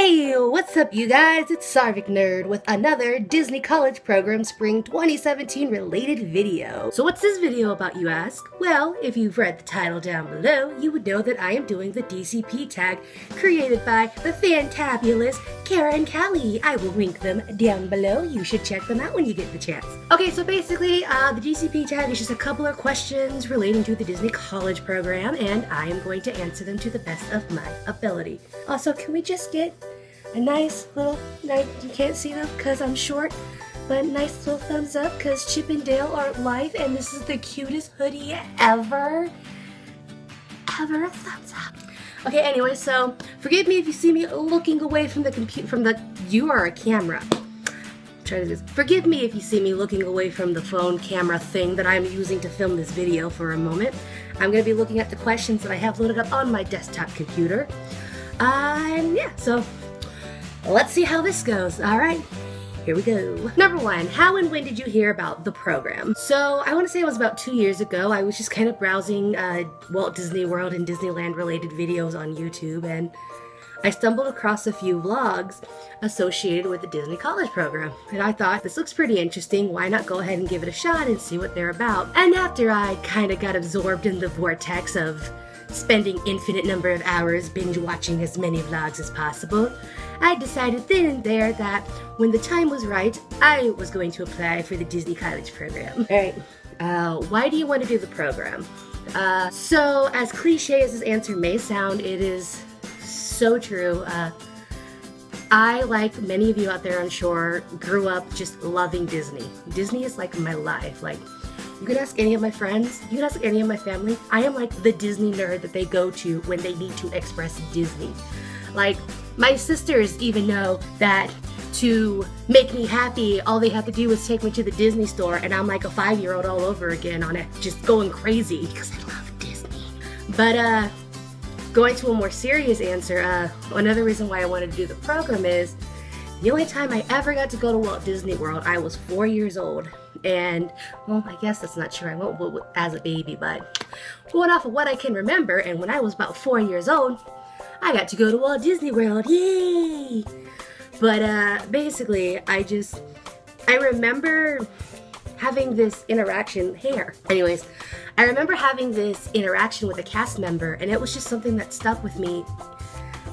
Hey, what's up you guys? It's Sarvik Nerd with another Disney College Program Spring 2017 related video. So what's this video about, you ask? Well, if you've read the title down below, you would know that I am doing the Dcp Tag created by the fantabulous Kara and Callie. I will link them down below. You should check them out when you get the chance. Okay, so basically, the Dcp Tag is just a couple of questions relating to the Disney College Program, and I am going to answer them to the best of my ability. Also, can we just get a nice little, you can't see them because I'm short, but nice little thumbs up because Chip and Dale aren't live and this is the cutest hoodie ever. A thumbs up. Okay, anyway, so forgive me if you see me looking away from the computer, you are a camera. Try this. Forgive me if you see me looking away from the phone camera thing that I'm using to film this video for a moment. I'm going to be looking at the questions that I have loaded up on my desktop computer. And yeah, so let's see how this goes. All right, here we go. Number one, how and when did you hear about the program? So I want to say it was about 2 years ago. I was just kind of browsing Walt Disney World and Disneyland related videos on YouTube, and I stumbled across a few vlogs associated with the Disney College Program. And I thought, this looks pretty interesting. Why not go ahead and give it a shot and see what they're about? And after I kind of got absorbed in the vortex of spending infinite number of hours binge watching as many vlogs as possible, I decided then and there that when the time was right, I was going to apply for the Disney College Program. Alright, why do you want to do the program? So as cliche as this answer may sound, it is so true. I, like many of you out there I'm sure, grew up just loving Disney. Disney is like my life. Like, you can ask any of my friends, you can ask any of my family, I am like the Disney nerd that they go to when they need to express Disney. Like, my sisters even know that to make me happy, all they have to do is take me to the Disney store, and I'm like a 5-year-old all over again on it, just going crazy because I love Disney. But going to a more serious answer, another reason why I wanted to do the program is the only time I ever got to go to Walt Disney World, I was 4 years old. And, well, I guess that's not true. I went as a baby, but going off of what I can remember, and when I was about 4 years old, I got to go to Walt Disney World. Yay! But basically, I remember having this interaction here. Anyways, I remember having this interaction with a cast member, and it was just something that stuck with me.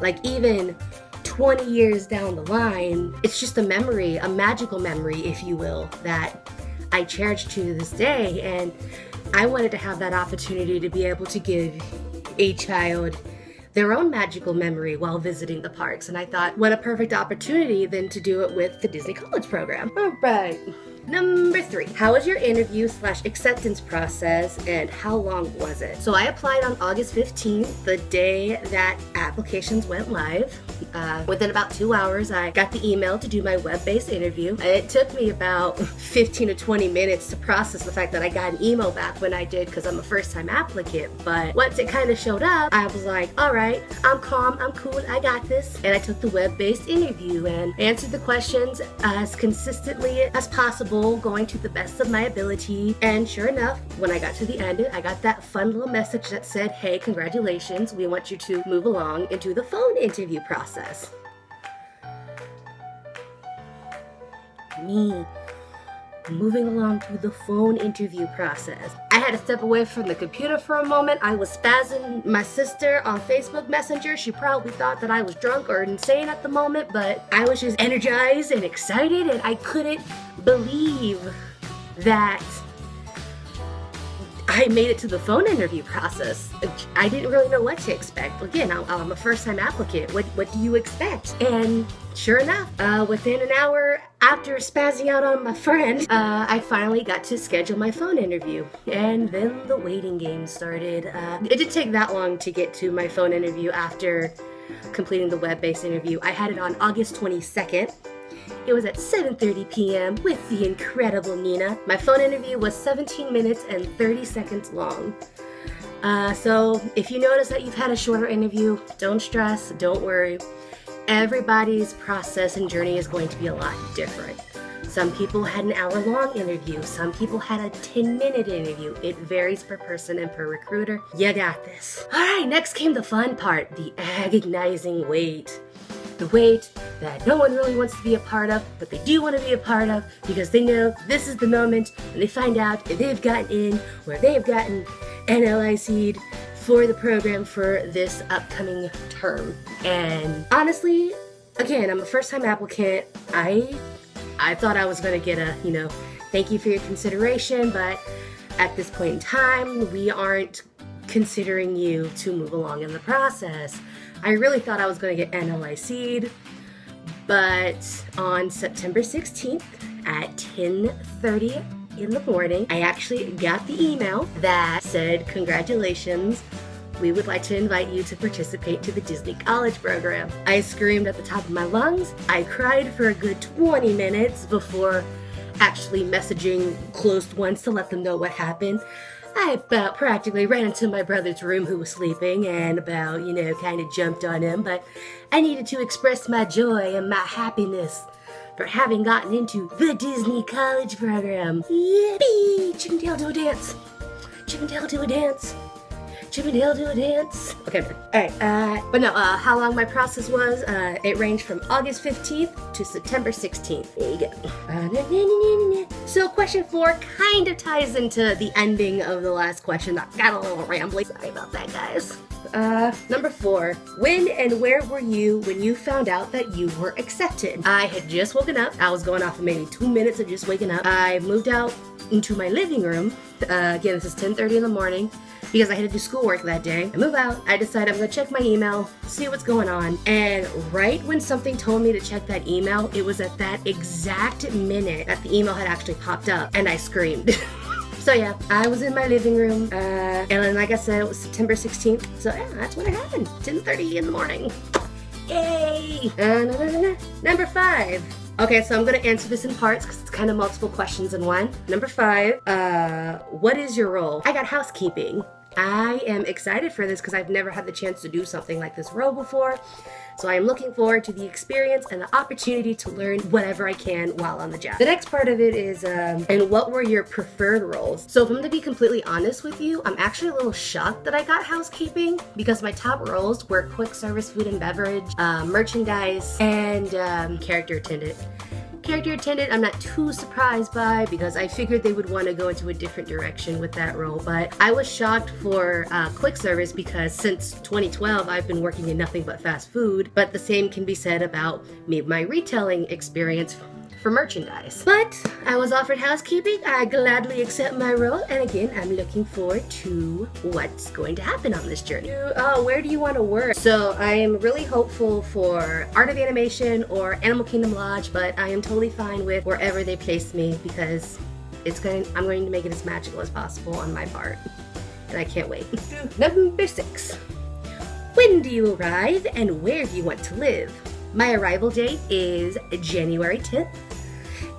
Like, even 20 years down the line, it's just a memory, a magical memory, if you will, that I cherish to this day. And I wanted to have that opportunity to be able to give a child their own magical memory while visiting the parks. And I thought, what a perfect opportunity then to do it with the Disney College Program. All right. Number 3, how was your interview/acceptance process and how long was it? So I applied on August 15th, the day that applications went live. Within about 2 hours, I got the email to do my web-based interview. It took me about 15 to 20 minutes to process the fact that I got an email back when I did, because I'm a first-time applicant. But once it kind of showed up, I was like, all right, I'm calm, I'm cool, I got this. And I took the web-based interview and answered the questions as consistently as possible, going to the best of my ability. And sure enough, when I got to the end, I got that fun little message that said, hey, congratulations, we want you to move along into the phone interview process. Me moving along to the phone interview process. I had to step away from the computer for a moment. I was spazzing my sister on Facebook Messenger. She probably thought that I was drunk or insane at the moment, but I was just energized and excited, and I couldn't believe that I made it to the phone interview process. I didn't really know what to expect. Again, I'm a first-time applicant. What do you expect? And sure enough, within an hour after spazzing out on my friend, I finally got to schedule my phone interview. And then the waiting game started. It didn't take that long to get to my phone interview after completing the web-based interview. I had it on August 22nd. It was at 7:30 p.m. with the incredible Nina. My phone interview was 17 minutes and 30 seconds long. So if you notice that you've had a shorter interview, don't stress, don't worry. Everybody's process and journey is going to be a lot different. Some people had an hour-long interview. Some people had a 10-minute interview. It varies per person and per recruiter. You got this. All right, next came the fun part, the agonizing wait. the wait that no one really wants to be a part of, but they do want to be a part of because they know this is the moment when they find out if they've gotten in or they've gotten NLIC'd for the program for this upcoming term. And honestly, again, I'm a first-time applicant. I thought I was going to get a, thank you for your consideration, but at this point in time, we aren't considering you to move along in the process. I really thought I was going to get NLIC'd, but on September 16th at 10:30 in the morning, I actually got the email that said, congratulations, we would like to invite you to participate to the Disney College program. I screamed at the top of my lungs. I cried for a good 20 minutes before actually messaging close ones to let them know what happened. I about practically ran into my brother's room who was sleeping and about, kind of jumped on him, but I needed to express my joy and my happiness for having gotten into the Disney College program. Yippee! Chippendale do a dance. Chippendale do a dance. Chippendale do a dance. Okay, alright, but no, how long my process was, it ranged from August 15th to September 16th. There you go. So question 4 kind of ties into the ending of the last question. I got a little rambly. Sorry about that, guys. Number 4, when and where were you when you found out that you were accepted? I had just woken up. I was going off of maybe 2 minutes of just waking up. I moved out into my living room. Again, this is 10:30 in the morning because I had to do schoolwork that day. I move out. I decide I'm going to check my email, see what's going on. And right when something told me to check that email, it was at that exact minute that the email had actually popped up and I screamed. So yeah, I was in my living room, and then like I said, it was September 16th, so yeah, that's when it happened, 10:30 in the morning. Yay! Number 5. Okay, so I'm going to answer this in parts because it's kind of multiple questions in one. Number 5, what is your role? I got housekeeping. I am excited for this because I've never had the chance to do something like this role before. So I am looking forward to the experience and the opportunity to learn whatever I can while on the job. The next part of it is, and what were your preferred roles? So if I'm to be completely honest with you, I'm actually a little shocked that I got housekeeping because my top roles were quick service food and beverage, merchandise, and character attendant. Character attendant, I'm not too surprised by because I figured they would want to go into a different direction with that role, but I was shocked for quick service because since 2012 I've been working in nothing but fast food, but the same can be said about my retailing experience for merchandise. But I was offered housekeeping. I gladly accept my role, and again, I'm looking forward to what's going to happen on this journey. Where do you want to work? So I am really hopeful for Art of Animation or Animal Kingdom Lodge, but I am totally fine with wherever they place me because I'm going to make it as magical as possible on my part, and I can't wait. Number 6. When do you arrive and where do you want to live? My arrival date is January 10th,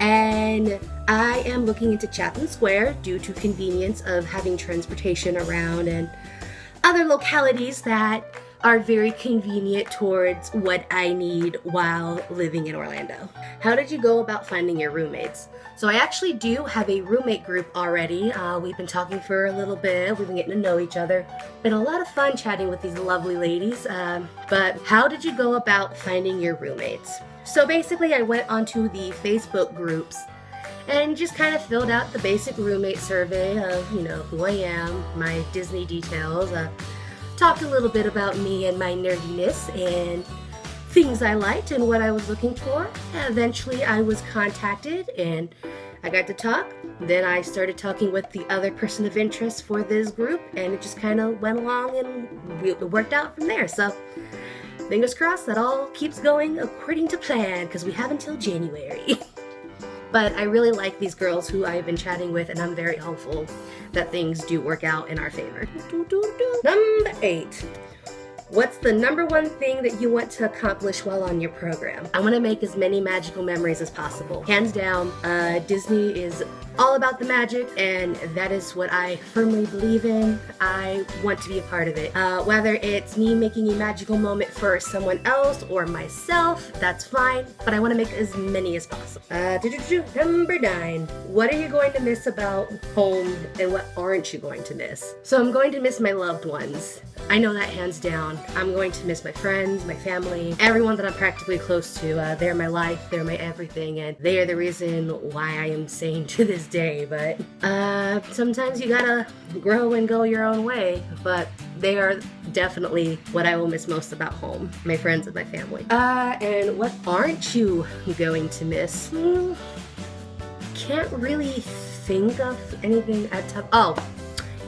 and I am looking into Chatham Square due to convenience of having transportation around and other localities that are very convenient towards what I need while living in Orlando. How did you go about finding your roommates? So I actually do have a roommate group already. We've been talking for a little bit. We've been getting to know each other. Been a lot of fun chatting with these lovely ladies. But how did you go about finding your roommates? So basically I went onto the Facebook groups and just kind of filled out the basic roommate survey of, who I am, my Disney details, talked a little bit about me and my nerdiness and things I liked and what I was looking for. Eventually I was contacted and I got to talk. Then I started talking with the other person of interest for this group and it just kind of went along and it worked out from there. So fingers crossed that all keeps going according to plan because we have until January. But I really like these girls who I've been chatting with and I'm very hopeful that things do work out in our favor. Number 8. What's the number one thing that you want to accomplish while on your program? I want to make as many magical memories as possible. Hands down, Disney is all about the magic, and that is what I firmly believe in. I want to be a part of it. Whether it's me making a magical moment for someone else or myself, that's fine, but I want to make as many as possible. Number 9. What are you going to miss about home, and what aren't you going to miss? So I'm going to miss my loved ones. I know that hands down. I'm going to miss my friends, my family, everyone that I'm practically close to. They're my life, they're my everything, and they are the reason why I am sane to this day. But sometimes you gotta grow and go your own way. But they are definitely what I will miss most about home, my friends and my family. And what aren't you going to miss? Can't really think of anything at top. Oh,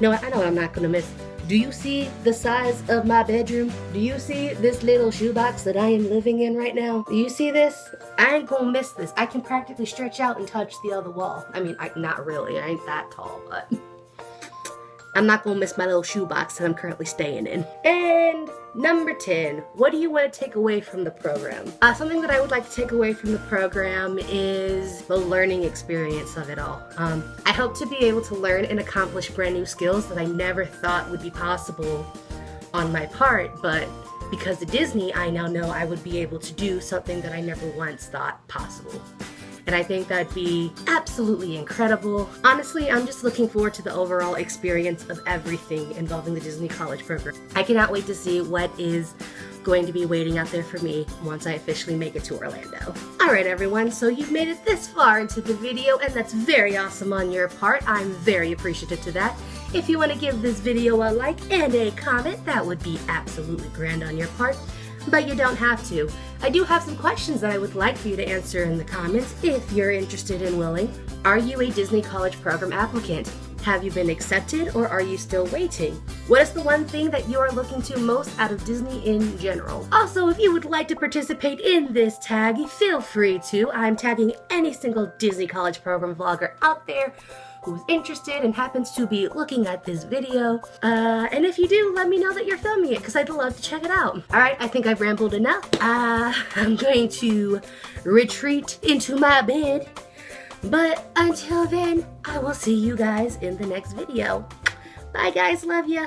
no, I know what I'm not gonna miss. Do you see the size of my bedroom? Do you see this little shoebox that I am living in right now? Do you see this? I ain't gonna miss this. I can practically stretch out and touch the other wall. I mean, not really, I ain't that tall, but I'm not gonna miss my little shoebox that I'm currently staying in. And number 10, what do you want to take away from the program? Something that I would like to take away from the program is the learning experience of it all. I hope to be able to learn and accomplish brand new skills that I never thought would be possible on my part, but because of Disney, I now know I would be able to do something that I never once thought possible. And I think that'd be absolutely incredible. Honestly, I'm just looking forward to the overall experience of everything involving the Disney College program. I cannot wait to see what is going to be waiting out there for me once I officially make it to Orlando. Alright everyone, so you've made it this far into the video, and that's very awesome on your part. I'm very appreciative to that. If you want to give this video a like and a comment, that would be absolutely grand on your part. But you don't have to. I do have some questions that I would like for you to answer in the comments if you're interested and willing. Are you a Disney College Program applicant? Have you been accepted, or are you still waiting? What is the one thing that you are looking to most out of Disney in general? Also, if you would like to participate in this tag, feel free to. I'm tagging any single Disney College Program vlogger out there who's interested and happens to be looking at this video. And if you do, let me know that you're filming it, because I'd love to check it out. Alright, I think I've rambled enough. I'm going to retreat into my bed. But until then, I will see you guys in the next video. Bye guys, love ya.